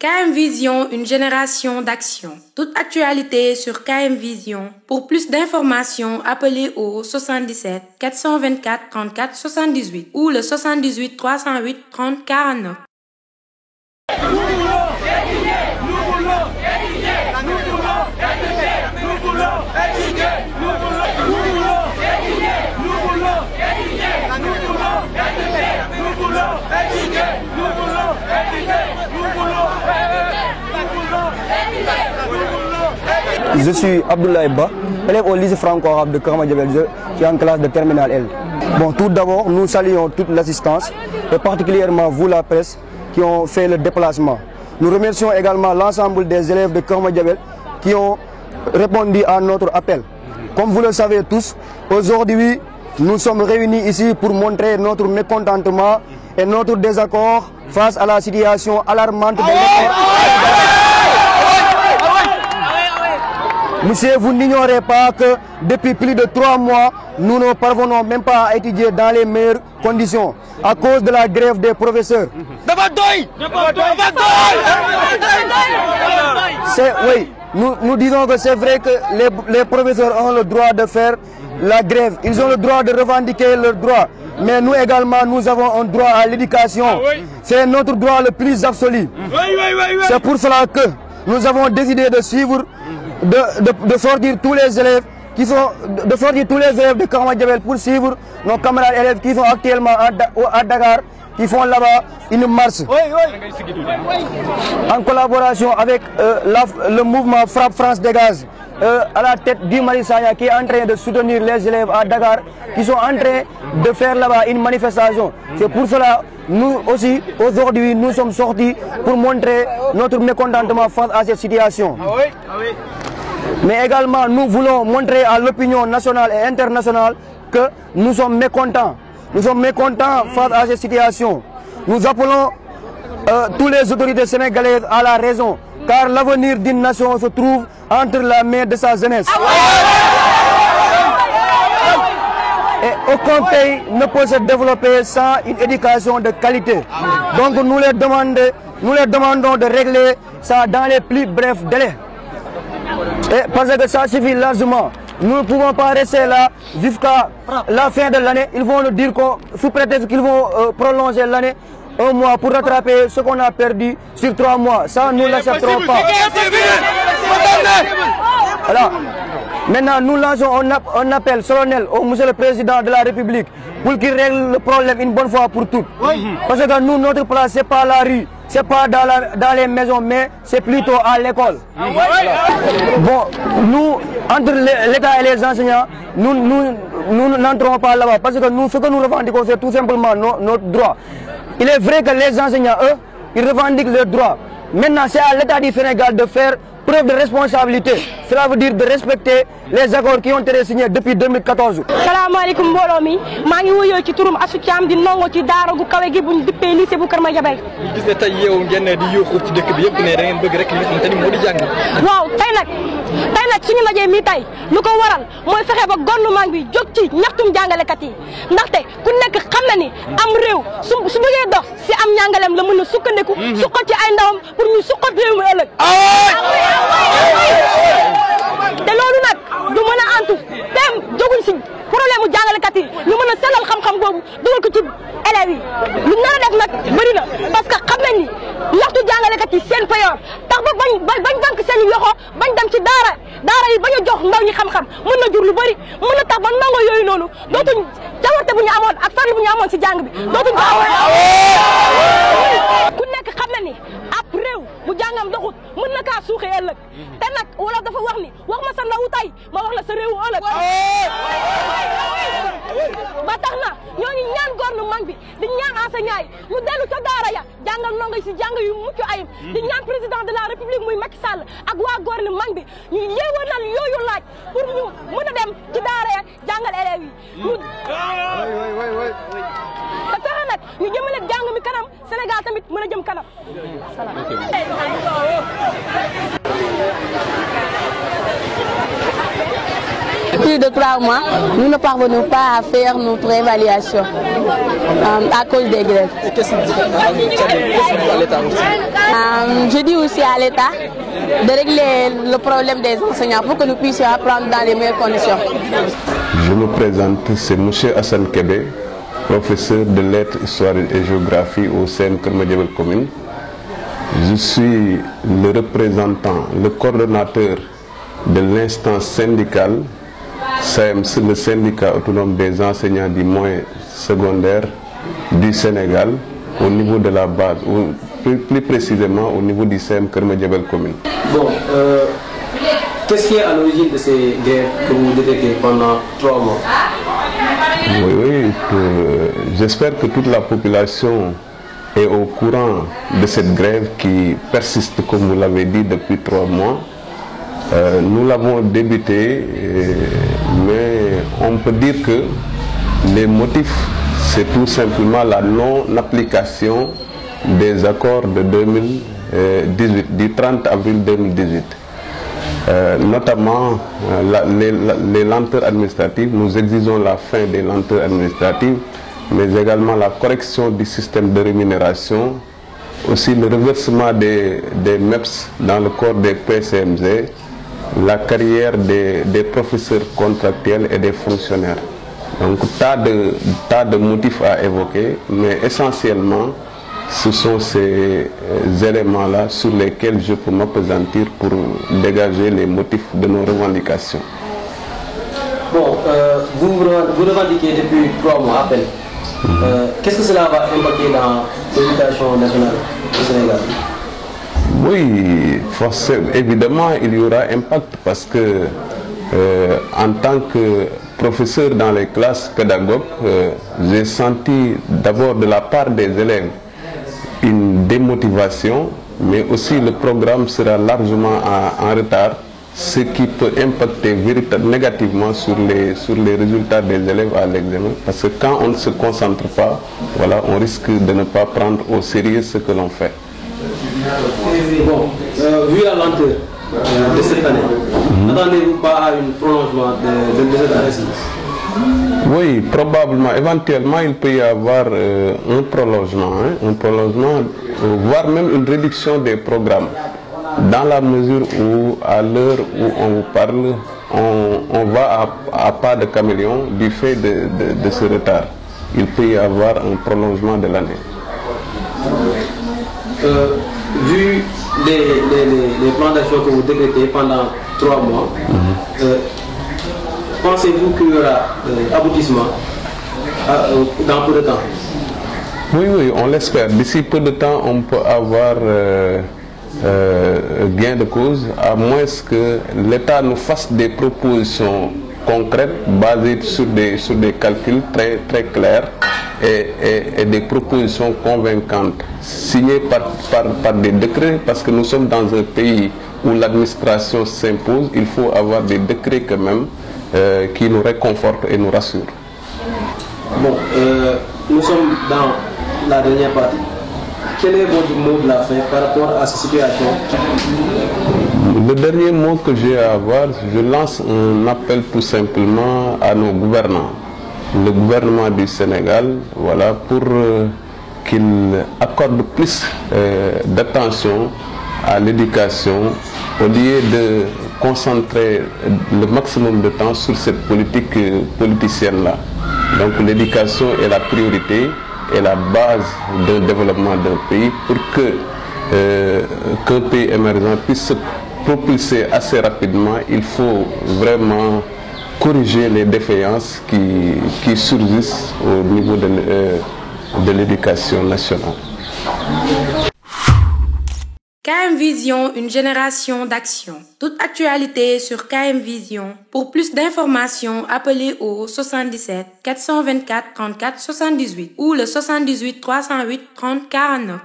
KM Vision, une génération d'action. Toute actualité sur KM Vision. Pour plus d'informations, appelez au 77 424 34 78 ou le 78 308 30 49. Je suis Abdoulaye Ba, élève au lycée franco-arabe de Keur Madiabel, qui est en classe de terminale L. Bon, tout d'abord, nous saluons toute l'assistance, et particulièrement vous, la presse, qui ont fait le déplacement. Nous remercions également l'ensemble des élèves de Keur Madiabel qui ont répondu à notre appel. Comme vous le savez tous, aujourd'hui, nous sommes réunis ici pour montrer notre mécontentement et notre désaccord face à la situation alarmante de l'école. Monsieur, vous n'ignorez pas que depuis plus de 3 mois, nous ne parvenons même pas à étudier dans les meilleures conditions à cause de la grève des professeurs. Oui, nous disons que c'est vrai que les professeurs ont le droit de faire la grève. Ils ont le droit de revendiquer leurs droits. Mais nous également, nous avons un droit à l'éducation. C'est notre droit le plus absolu. C'est pour cela que nous avons décidé de suivre, de sortir tous les élèves de Keur Madiabel pour suivre nos camarades élèves qui sont actuellement à Dakar, qui font là-bas une marche. En collaboration avec le mouvement Frappe France Dégage, à la tête du Guy Sagna qui est en train de soutenir les élèves à Dakar, qui sont en train de faire là-bas une manifestation. C'est pour cela, nous aussi, aujourd'hui, nous sommes sortis pour montrer notre mécontentement face à cette situation. Mais également, nous voulons montrer à l'opinion nationale et internationale que nous sommes mécontents. Nous sommes mécontents face à cette situation. Nous appelons toutes les autorités sénégalaises à la raison, car l'avenir d'une nation se trouve entre la main de sa jeunesse. Et aucun pays ne peut se développer sans une éducation de qualité. Donc nous les demandons de régler ça dans les plus brefs délais. Et parce que ça suffit largement. Nous ne pouvons pas rester là jusqu'à la fin de l'année. Ils vont nous dire sous prétexte qu'ils vont prolonger l'année 1 mois pour rattraper ce qu'on a perdu sur 3 mois. Ça, nous ne l'accepterons pas. Voilà. Maintenant, nous lançons un appel solennel au Monsieur le Président de la République pour qu'il règle le problème une bonne fois pour toutes. Parce que nous, notre place, ce n'est pas la rue, ce n'est pas dans les maisons, mais c'est plutôt à l'école. Bon, nous, entre l'État et les enseignants, nous n'entrons pas là-bas. Parce que nous, ce que nous revendiquons, c'est tout simplement notre droit. Il est vrai que les enseignants, eux, ils revendiquent leurs droits. Maintenant, c'est à l'État du Sénégal de faire preuve de responsabilité. Cela veut dire de respecter les accords qui ont été signés depuis 2014. salaamaaleykum mbooloo mi maa ngi wuyoo ci turum Asou Thiam di ndongo ci daara gu kawe gi buñ dippee lycée bu Keur Madiabel. ñu gis ne tey yow ngeen di yóoxu ci dëkk bi yëpp ne da ngeen bëgg rek li nga xamante ni moo di jàng. waaw tey nag suñu ndaje mi tey lu ko waral mooy fexe ba gouvernement bi jóg ci ñaxtum jàngalekat yi ndaxte ku nekk xam na ni am réew su bëggee dox si am njàngaleem la mën a sukkandiku. suqat ci ay ndawam pour ñu suqat réew mi ëllëg. te loolu nag du mën a antu tem jóguñ si problème mu jàngalekat yi ñu mën a sellal xam-xam boobu dugal ko ci élèves yi lu nar a def nag bëri na parce que xam nañ ni ñaxtu jàngalekat yi seen payoor tax ba bañ dank seen loxo bañ dem ci daara yi bañ a jox ndaw ñi xam-xam mën na jur lu bëri mën na tax ba ndongo yooyu noonu dootuñ jawarte bu ñu amoon ak farlu bu ñu amoon si jàng bi dootuñ ku nekk xam na ni ab réew bu jàngam doxut mën na kaa suuxee ëllëg te nag wala dafa wax ni wax ma sa ndawu tey ma wax la sa réewu ëllëg ba tax na ñoo ngi ñaan gouvernement bi di ñaan enseignant yi ñu dellu ca daara ya jàngal ndongo yi si jàng yu mucc ayib di ñaan président de la république muy Macky Sall ak waa gouvernement bi ñu yeewanal yooyu laaj pour ñu mën a dem ci daara ya jàngal élèves yi te fexe nag ñu jëmale jàng mi kanam Sénégal tamit mën a jëm kanam. Plus de 3 mois, nous ne parvenons pas à faire notre évaluation à cause des grèves. Et qu'est-ce que vous dites à l'État aussi? Je dis aussi à l'État de régler le problème des enseignants pour que nous puissions apprendre dans les meilleures conditions. Je me présente, c'est M. Hassan Kébé, professeur de lettres, histoire et géographie au CM Keur Madiabel commune. Je suis le représentant, le coordonnateur de l'instance syndicale SAEMS, le syndicat autonome des enseignants du moyen secondaire du Sénégal, au niveau de la base, ou plus précisément au niveau du CM Keur Madiabel commune. Bon, qu'est-ce qui est à l'origine de ces grèves que vous détectez pendant 3 mois? Oui, j'espère que toute la population est au courant de cette grève qui persiste, comme vous l'avez dit, depuis 3 mois. Nous l'avons débuté, mais on peut dire que les motifs, c'est tout simplement la non-application des accords de 2018, du 30 avril 2018. Notamment les lenteurs administratives. Nous exigeons la fin des lenteurs administratives, mais également la correction du système de rémunération, aussi le reversement des MEPS dans le corps des PCMG, la carrière des professeurs contractuels et des fonctionnaires. Donc tas de motifs à évoquer, mais essentiellement ce sont ces éléments-là sur lesquels je peux m'appesantir pour dégager les motifs de nos revendications. Bon, vous revendiquez depuis 3 mois à peine. Qu'est-ce que cela va impacter dans l'éducation nationale au Sénégal? Oui, forcément, évidemment, il y aura impact parce que en tant que professeur dans les classes pédagogues, j'ai senti d'abord de la part des élèves une démotivation, mais aussi le programme sera largement en retard, ce qui peut impacter négativement sur les résultats des élèves à l'examen, parce que quand on ne se concentre pas, voilà, on risque de ne pas prendre au sérieux ce que l'on fait. Bon, vu la lenteur de cette année, n'attendez-vous pas à un prolongement de cette année-ci? Oui, probablement, éventuellement il peut y avoir un prolongement, voire même une réduction des programmes, dans la mesure où à l'heure où on vous parle, on va à pas de caméléon du fait de ce retard. Il peut y avoir un prolongement de l'année. Vu les plans d'action que vous décrétez pendant 3 mois, pensez-vous qu'il y aura aboutissement dans peu de temps? Oui, on l'espère. D'ici peu de temps, on peut avoir gain de cause, à moins que l'État nous fasse des propositions concrètes basées sur des calculs très clairs et des propositions convaincantes signées par des décrets, parce que nous sommes dans un pays où l'administration s'impose. Il faut avoir des décrets quand même qui nous réconfortent et nous rassurent. Bon, nous sommes dans la dernière partie. Quel est votre mot de la fin par rapport à cette situation? Le dernier mot que j'ai à avoir, je lance un appel tout simplement à nos gouvernants. Le gouvernement du Sénégal, voilà, pour qu'il accorde plus d'attention à l'éducation, au lieu de concentrer le maximum de temps sur cette politique politicienne-là. Donc l'éducation est la priorité et la base d'un développement d'un pays. Pour qu'un pays émergent puisse se propulser assez rapidement, il faut vraiment corriger les défaillances qui surgissent au niveau de l'éducation nationale. KM Vision, une génération d'action. Toute actualité sur KM Vision. Pour plus d'informations, appelez au 77 424 34 78 ou le 78 308 30 49.